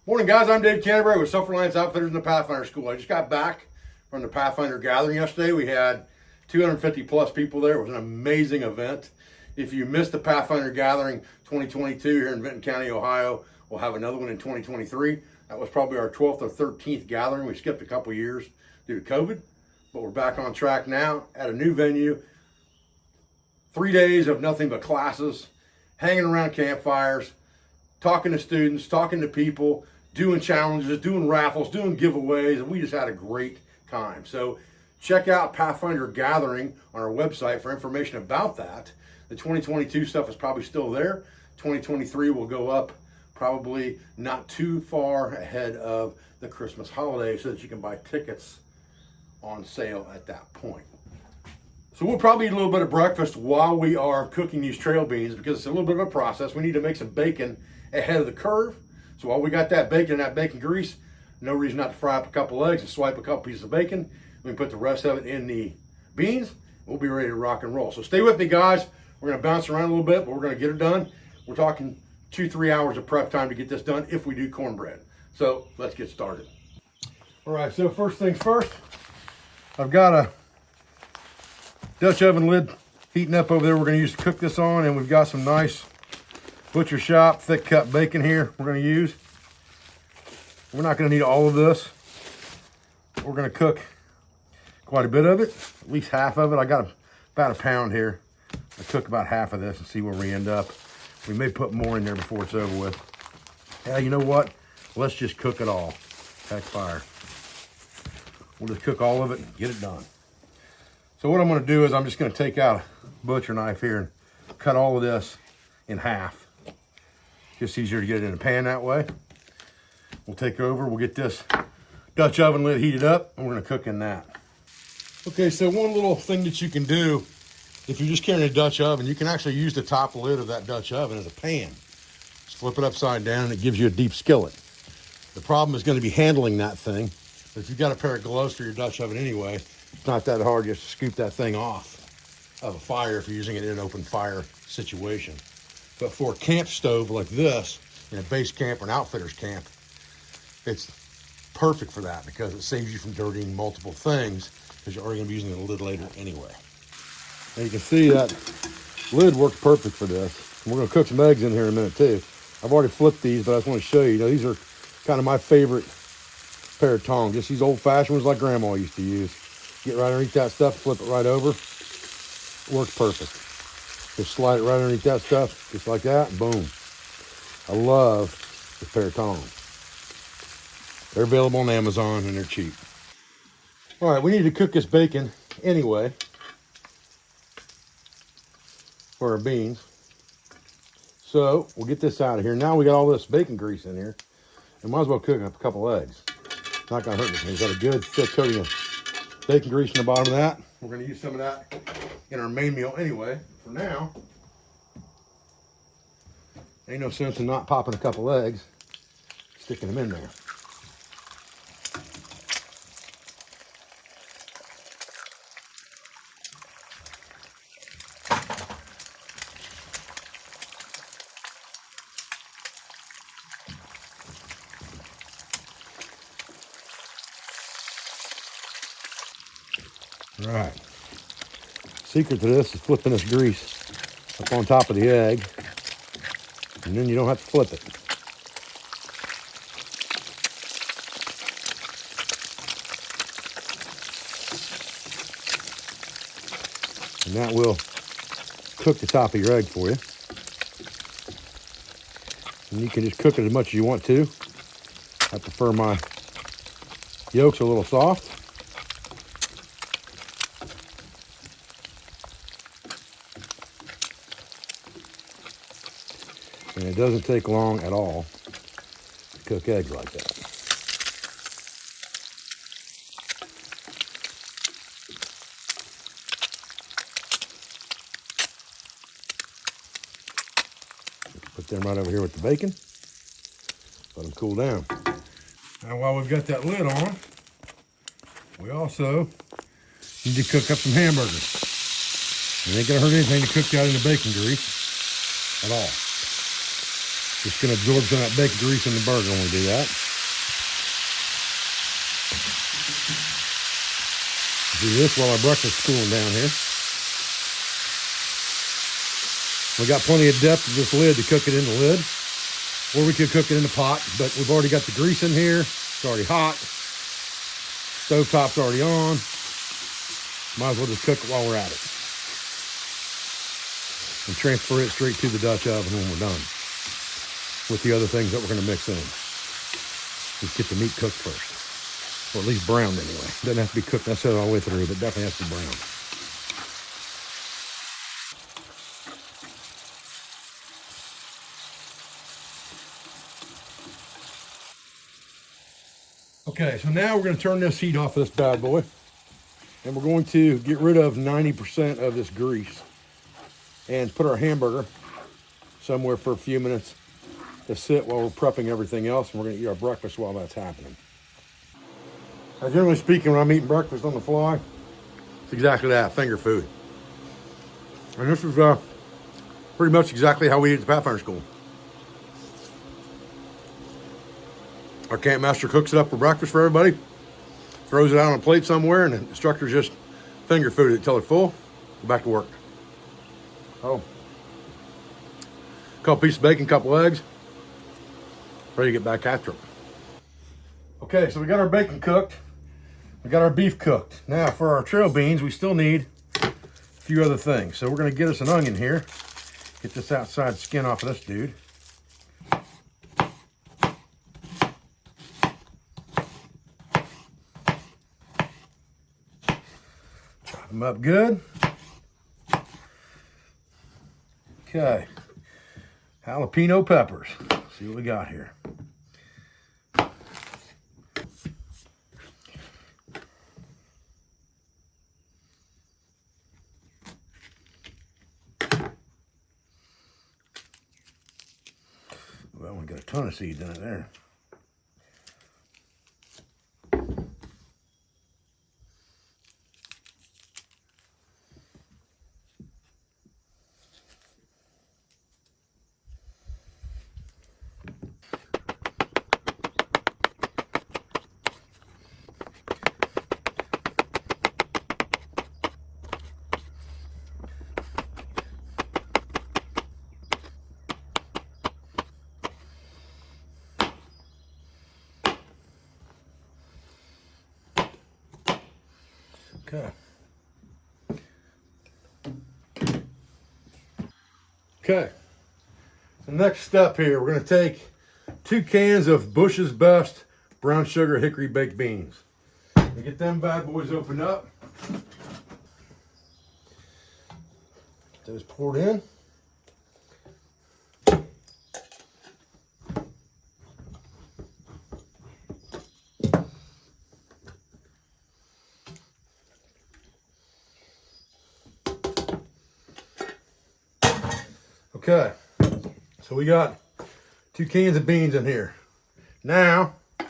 Morning, guys. I'm Dave Canterbury with Self-Reliance Outfitters in the Pathfinder School. I just got back from the Pathfinder gathering yesterday. We had 250 plus people there. It was an amazing event. If you missed the Pathfinder gathering 2022 here in Vinton County, Ohio, we'll have another one in 2023. That was probably our 12th or 13th gathering. We skipped a couple years due to COVID, but we're back on track now at a new venue. 3 days of nothing but classes, hanging around campfires, talking to students, talking to people, doing challenges, doing raffles, doing giveaways, and we just had a great time. So check out Pathfinder Gathering on our website for information about that. The 2022 stuff is probably still there. 2023 will go up probably not too far ahead of the Christmas holiday so that you can buy tickets on sale at that point. So we'll probably eat a little bit of breakfast while we are cooking these trail beans because it's a little bit of a process. We need to make some bacon ahead of the curve. So while we got that bacon and that bacon grease, no reason not to fry up a couple eggs and swipe a couple pieces of bacon. We can put the rest of it in the beans. We'll be ready to rock and roll. So stay with me, guys. We're gonna bounce around a little bit, but we're gonna get it done. We're talking 2-3 hours of prep time to get this done if we do cornbread. So let's get started. All right, so first things first, I've got a Dutch oven lid heating up over there. We're gonna use to cook this on, and we've got some nice butcher shop thick cut bacon here we're going to use. We're not going to need all of this. We're going to cook quite a bit of it, at least half of it. I got about a pound here. I'll cook about half of this and see where we end up. We may put more in there before it's over with. Yeah, you know what? Let's just cook it all. Heck fire. We'll just cook all of it and get it done. So what I'm going to do is I'm just going to take out a butcher knife here and cut all of this in half. Just easier to get it in the pan that way. We'll take over, we'll get this Dutch oven lid heated up, and we're gonna cook in that. Okay, so one little thing that you can do, if you're just carrying a Dutch oven, you can actually use the top lid of that Dutch oven as a pan. Just flip it upside down and it gives you a deep skillet. The problem is gonna be handling that thing, but if you've got a pair of gloves for your Dutch oven anyway, it's not that hard just to scoop that thing off of a fire if you're using it in an open fire situation. But for a camp stove like this, in a base camp or an outfitter's camp, it's perfect for that because it saves you from dirtying multiple things because you're already going to be using the lid later anyway. Now you can see that lid works perfect for this. We're going to cook some eggs in here in a minute too. I've already flipped these, but I just want to show you. These are kind of my favorite pair of tongs. Just these old-fashioned ones like Grandma used to use. Get right underneath that stuff, flip it right over. Works perfect. Just slide it right underneath that stuff, just like that, and boom. I love this pair of tongs. They're available on Amazon and they're cheap. All right, we need to cook this bacon anyway for our beans. So we'll get this out of here. Now we got all this bacon grease in here. And might as well cook up a couple eggs. Not gonna hurt anything. We've got a good thick coating of bacon grease in the bottom of that. We're gonna use some of that in our main meal anyway. For now, ain't no sense in not popping a couple eggs, sticking them in there. All right. Secret to this is flipping this grease up on top of the egg, and then you don't have to flip it. And that will cook the top of your egg for you. And you can just cook it as much as you want to. I prefer my yolks a little soft. And it doesn't take long at all to cook eggs like that. Put them right over here with the bacon. Let them cool down. Now while we've got that lid on, we also need to cook up some hamburgers. It ain't gonna hurt anything to cook that in the bacon grease at all. Just gonna absorb some of that bacon grease in the burger when we do that. Do this while our breakfast's cooling down here. We got plenty of depth of this lid to cook it in the lid, or we could cook it in the pot, but we've already got the grease in here. It's already hot. Stovetop's already on. Might as well just cook it while we're at it. And transfer it straight to the Dutch oven when we're done with the other things that we're gonna mix in. Just get the meat cooked first. Or at least browned anyway. Doesn't have to be cooked necessarily all the way through, but definitely has to be browned. Okay, so now we're going to turn this heat off of this bad boy. And we're going to get rid of 90% of this grease. And put our hamburger somewhere for a few minutes to sit while we're prepping everything else. And we're going to eat our breakfast while that's happening. Generally speaking, when I'm eating breakfast on the fly, it's exactly that, finger food. And this is pretty much exactly how we eat at the Pathfinder School. Our camp master cooks it up for breakfast for everybody, throws it out on a plate somewhere, and the instructors just finger food it until they're full, go back to work. Oh, a couple pieces of bacon, couple eggs, ready to get back after it. Okay, so we got our bacon cooked. We got our beef cooked. Now for our trail beans, we still need a few other things. So we're gonna get us an onion here. Get this outside skin off of this dude. Chop them up good. Okay, jalapeno peppers. Let's see what we got here. Well, we got a ton of seeds in it there. Okay. Okay. The next step here, we're going to take 2 cans of Bush's Best brown sugar hickory baked beans. We get them bad boys opened up. Get those poured in. Okay, so we got 2 cans of beans in here. Now, I'm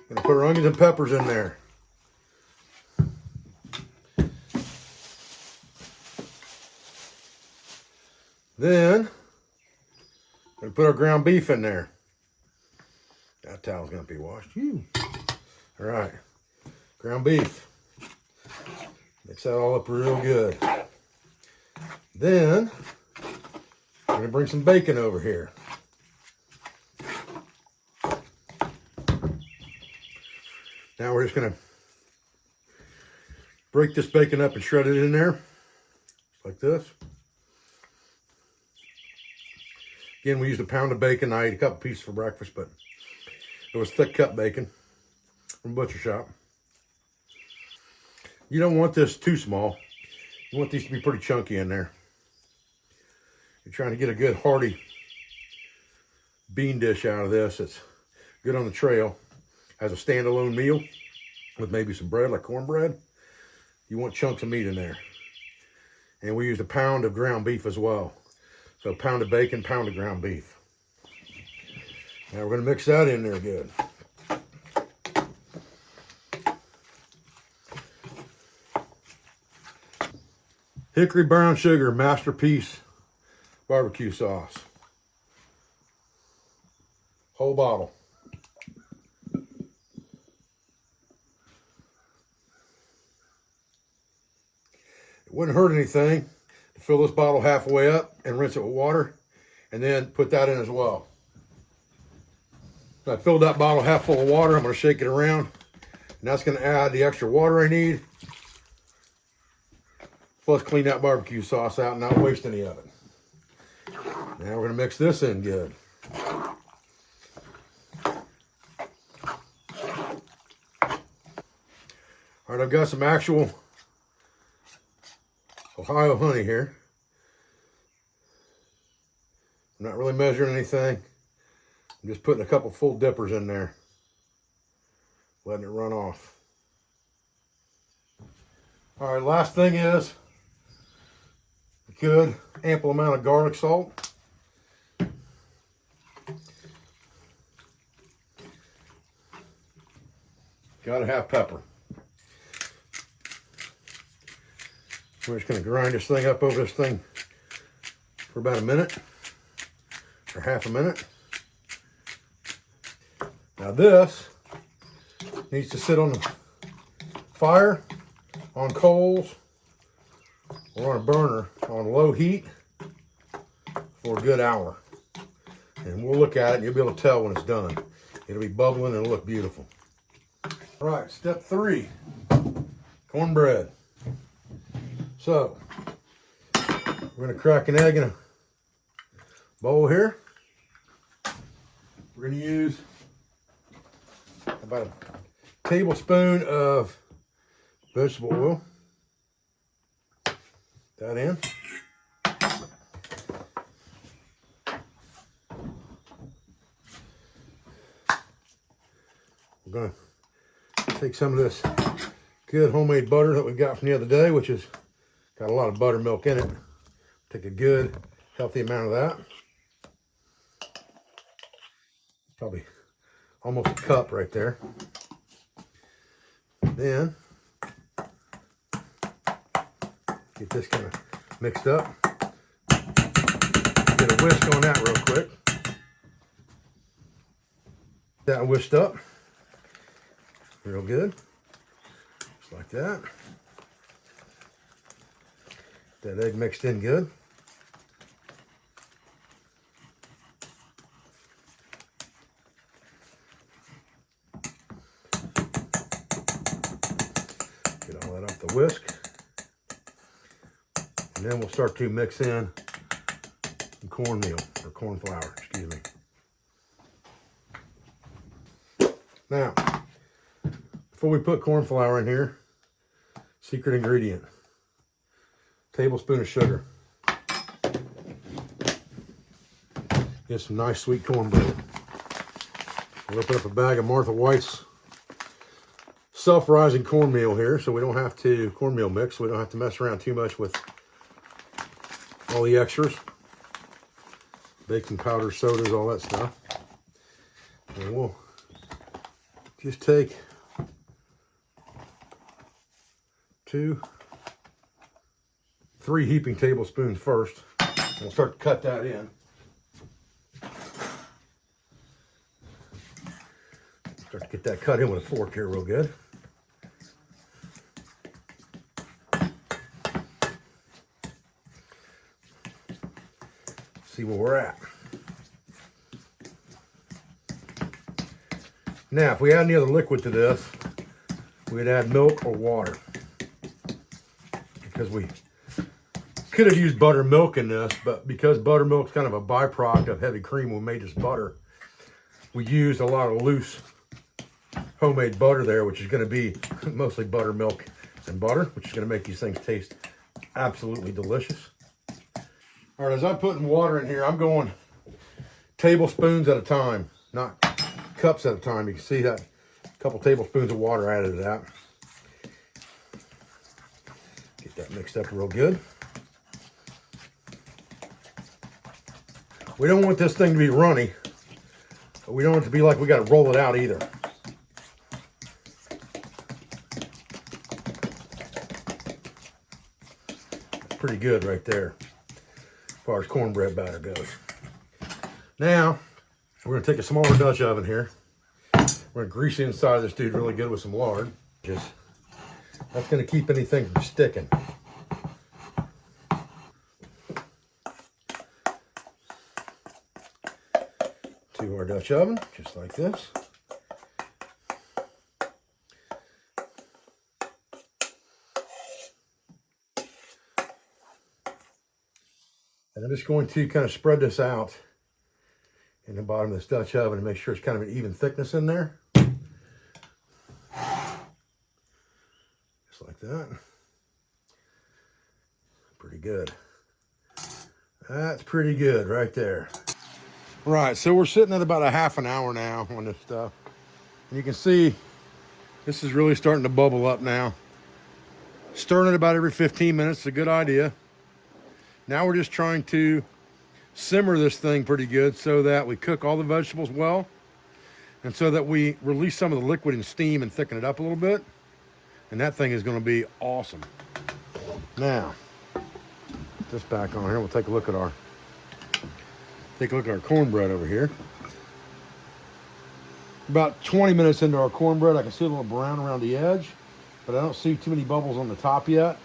gonna put our onions and peppers in there. Then, I'm gonna put our ground beef in there. That towel's gonna be washed. All right, ground beef. Mix that all up real good. Then, I'm going to bring some bacon over here. Now we're just going to break this bacon up and shred it in there, just like this. Again, we used a pound of bacon. I ate a couple pieces for breakfast, but it was thick cut bacon from Butcher Shop. You don't want this too small. You want these to be pretty chunky in there. You're trying to get a good hearty bean dish out of this. It's good on the trail as a standalone meal with maybe some bread like cornbread. You want chunks of meat in there. And we used a pound of ground beef as well. So a pound of bacon, pound of ground beef. Now we're going to mix that in there good. Hickory brown sugar masterpiece barbecue sauce. full bottle. It wouldn't hurt anything to fill this bottle halfway up and rinse it with water, and then put that in as well. So I filled that bottle half full of water. I'm going to shake it around, and that's going to add the extra water I need. Plus clean that barbecue sauce out and not waste any of it. Now we're going to mix this in good. All right, I've got some actual Ohio honey here. I'm not really measuring anything. I'm just putting a couple full dippers in there, letting it run off. All right, last thing is a good ample amount of garlic salt. Gotta have pepper. We're just gonna grind this thing up over this thing for about a minute or half a minute. Now this needs to sit on the fire, on coals, or on a burner on low heat for a good hour. And we'll look at it and you'll be able to tell when it's done. It'll be bubbling and it'll look beautiful. All right, step 3, cornbread. So, we're gonna crack an egg in a bowl here. We're gonna use about a tablespoon of vegetable oil. That in. We're going to take some of this good homemade butter that we got from the other day, which has got a lot of buttermilk in it. Take a good, healthy amount of that. Probably almost a cup right there. Then get this kind of mixed up. Get a whisk on that real quick. That whisked up real good, just like that. That egg mixed in good. Get all that off the whisk. And then we'll start to mix in some cornmeal, or corn flour, excuse me. Now, before we put corn flour in here, secret ingredient, tablespoon of sugar. Get some nice sweet cornbread. We'll open up a bag of Martha White's self-rising cornmeal here, so we don't have to, cornmeal mix, so we don't have to mess around too much with all the extras. Baking powder, sodas, all that stuff. And we'll just take 2, 3 heaping tablespoons first. And we'll start to cut that in. Start to get that cut in with a fork here real good. See where we're at. Now, if we add any other liquid to this, we'd add milk or water. Because we could have used buttermilk in this, but because buttermilk's kind of a byproduct of heavy cream when we made this butter, we used a lot of loose homemade butter there, which is going to be mostly buttermilk and butter, which is going to make these things taste absolutely delicious. All right, as I'm putting water in here, I'm going tablespoons at a time, not cups at a time. You can see that a couple tablespoons of water added to that. Get that mixed up real good. We don't want this thing to be runny, but we don't want it to be like we got to roll it out either. Pretty good right there as far as cornbread batter goes. Now, We're gonna take a smaller Dutch oven here. We're gonna grease the inside of this dude really good with some lard. That's gonna keep anything from sticking. To our Dutch oven, just like this. And I'm just going to kind of spread this out in the bottom of this Dutch oven and make sure it's kind of an even thickness in there. Just like that. Pretty good. That's pretty good right there. Right, so we're sitting at about a half an hour now on this stuff. And you can see this is really starting to bubble up now. Stirring it about every 15 minutes is a good idea. Now we're just trying to simmer this thing pretty good so that we cook all the vegetables well and so that we release some of the liquid and steam and thicken it up a little bit. And that thing is going to be awesome. Now, put this back on here. We'll take a look at our cornbread over here. About 20 minutes into our cornbread, I can see a little brown around the edge, but I don't see too many bubbles on the top yet.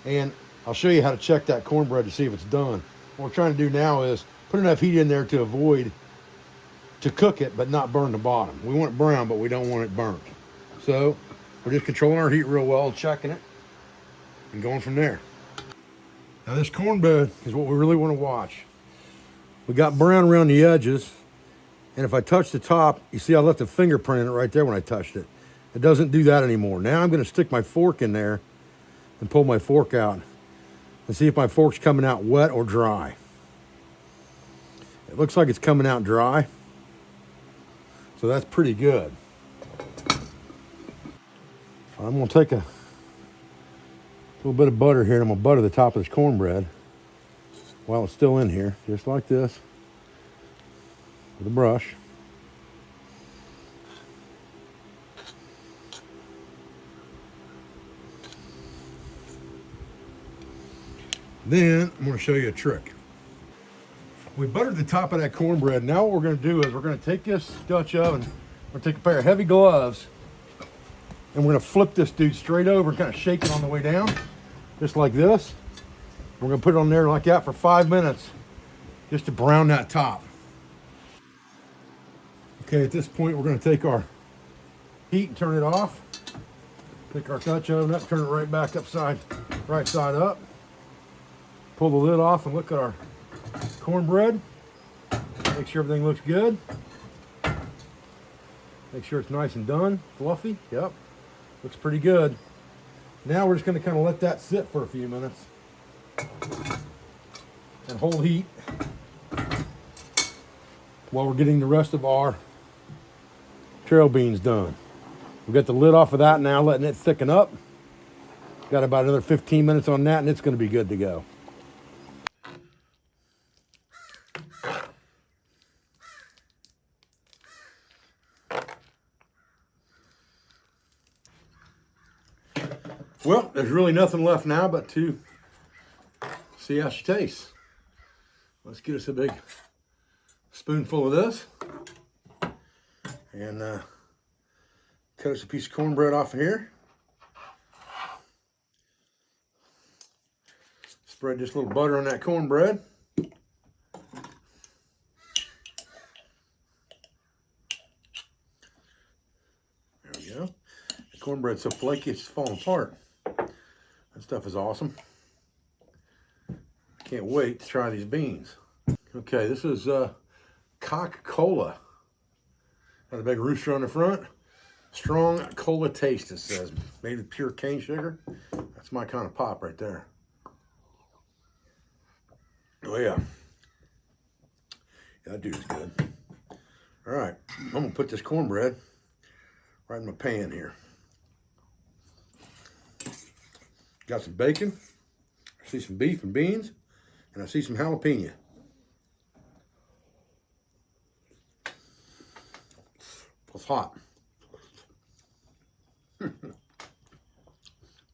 And I'll show you how to check that cornbread to see if it's done. What we're trying to do now is put enough heat in there to cook it, but not burn the bottom. We want it brown, but we don't want it burnt. So we're just controlling our heat real well, checking it, and going from there. Now this cornbread is what we really want to watch. We got brown around the edges, and if I touch the top, you see I left a fingerprint in it right there when I touched it. It doesn't do that anymore. Now I'm going to stick my fork in there and pull my fork out and see if my fork's coming out wet or dry. It looks like it's coming out dry, so that's pretty good. I'm going to take a little bit of butter here, and I'm going to butter the top of this cornbread while it's still in here, just like this, with a brush. Then I'm going to show you a trick. We buttered the top of that cornbread. Now what we're going to do is we're going to take this Dutch oven, we're going to take a pair of heavy gloves, and we're going to flip this dude straight over and kind of shake it on the way down, just like this. We're going to put it on there like that for 5 minutes, just to brown that top. Okay, at this point we're going to take our heat and turn it off. Take our Dutch oven up, turn it right back right side up. Pull the lid off and look at our cornbread. Make sure everything looks good. Make sure it's nice and done, fluffy. Yep, looks pretty good. Now we're just going to kind of let that sit for a few minutes and hold heat while we're getting the rest of our trail beans done. We've got the lid off of that now, letting it thicken up. Got about another 15 minutes on that, and it's going to be good to go. Well, there's really nothing left now but to see how she tastes. Let's get us a big spoonful of this and cut us a piece of cornbread off of here. Spread just a little butter on that cornbread. There we go. The cornbread's so flaky it's falling apart. That stuff is awesome. Can't wait to try these beans. Okay, this is Coca-Cola. Got a big rooster on the front. Strong cola taste, it says. Made with pure cane sugar. That's my kind of pop right there. Oh yeah. That dude's good. All right, I'm gonna put this cornbread right in my pan here. Got some bacon, I see some beef and beans, and I see some jalapeno. It's hot.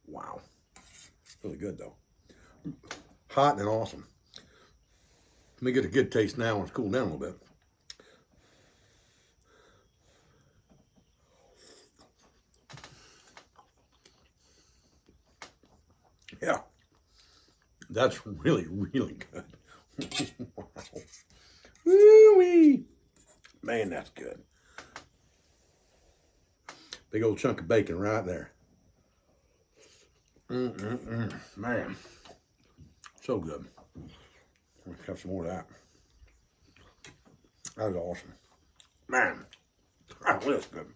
Wow. Really good though. Hot and awesome. Let me get a good taste now when it's cooled down a little bit. Yeah, that's really, really good. Wow. Woo-wee. Man, that's good. Big old chunk of bacon right there. Man, so good. Let's have some more of that. That was awesome. Man, that was good.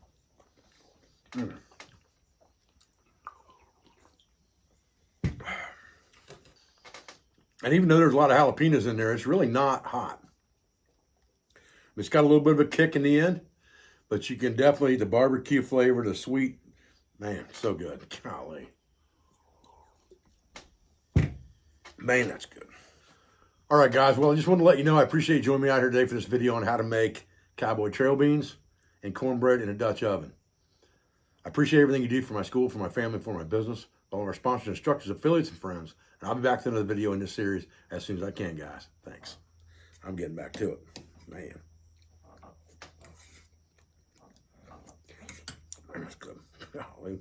And even though there's a lot of jalapenos in there, it's really not hot. It's got a little bit of a kick in the end, but you can definitely eat the barbecue flavor, the sweet. Man, so good. Golly. Man, that's good. All right, guys. Well, I just wanted to let you know I appreciate you joining me out here today for this video on how to make Cowboy trail beans and cornbread in a Dutch oven. I appreciate everything you do for my school, for my family, for my business, all of our sponsors, instructors, affiliates, and friends. And I'll be back to another video in this series as soon as I can, guys. Thanks. I'm getting back to it. Man. That's good. Golly.